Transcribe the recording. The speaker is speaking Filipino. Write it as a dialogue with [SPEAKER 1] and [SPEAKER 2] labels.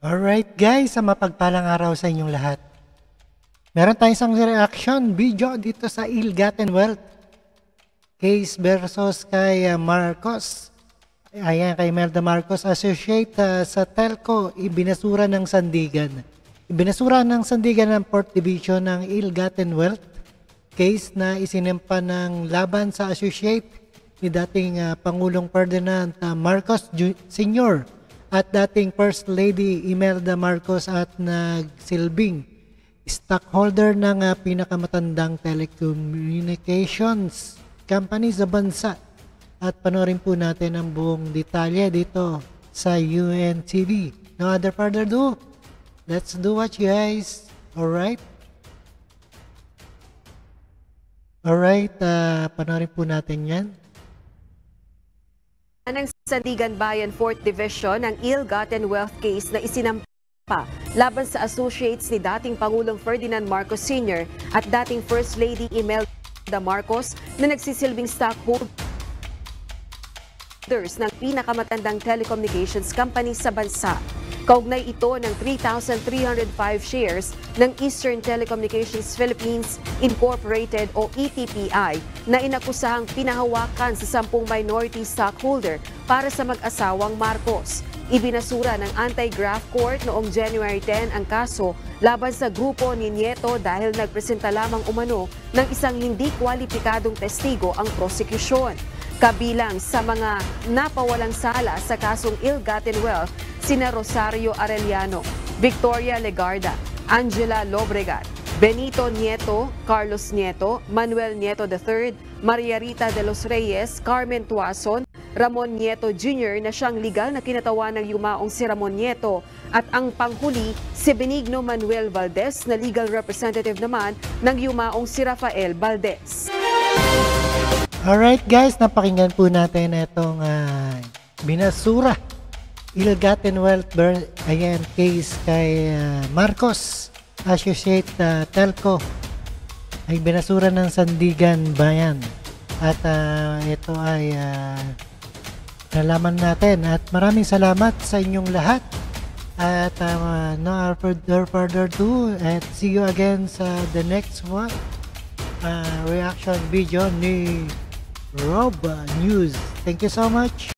[SPEAKER 1] Alright guys, sa mapagpalang araw sa inyong lahat. Meron tayong isang reaction video dito sa Ill-Gotten Wealth case versus kay Marcos. Ayan, kay Imelda Marcos associate sa telco, ibinasura ng Sandigan. Ibinasura ng Sandigan ng 4th Division ng Ill-Gotten Wealth case na isinimpa ng laban sa associate ni dating Pangulong Ferdinand Marcos Sr. at dating First Lady Imelda Marcos at nagsilbing stockholder ng pinakamatandang telecommunications company sa bansa. At panoorin po natin ang buong detalye dito sa UNTV. No other further ado, let's do what you guys. Alright? Alright, panoorin po natin yan.
[SPEAKER 2] Ng Sandigan Bayan 4th Division ang ill-gotten wealth case na isinampa laban sa associates ni dating Pangulong Ferdinand Marcos Sr. at dating First Lady Imelda Marcos na nagsisilbing stockholders ng pinakamatandang telecommunications company sa bansa. Kaugnay ito ng 3,305 shares ng Eastern Telecommunications Philippines Incorporated o ETPI na inakusahang pinahawakan sa 10 minority stockholder para sa mag-asawang Marcos. Ibinasura ng Anti-Graft Court noong January 10 ang kaso laban sa grupo ni Nieto dahil nagpresenta lamang umano ng isang hindi kwalipikadong testigo ang prosekusyon. Kabilang sa mga napawalang sala sa kasong ill-gotten wealth, sina Rosario Arellano, Victoria Legarda, Angela Lobregat, Benito Nieto, Carlos Nieto, Manuel Nieto III, Maria Rita de los Reyes, Carmen Tuason, Ramon Nieto Jr. na siyang legal na kinatawan ng yumaong si Ramon Nieto at ang panghuli si Benigno Manuel Valdez na legal representative naman ng yumaong si Rafael Valdez.
[SPEAKER 1] Alright guys, napakinggan po natin itong binasura ill-gotten wealth case kay Marcos associate telco ay binasura ng Sandigan Bayan at ito ay nalaman natin at maraming salamat sa inyong lahat at no further ado at see you again sa the next one reaction video ni Rob News. Thank you so much.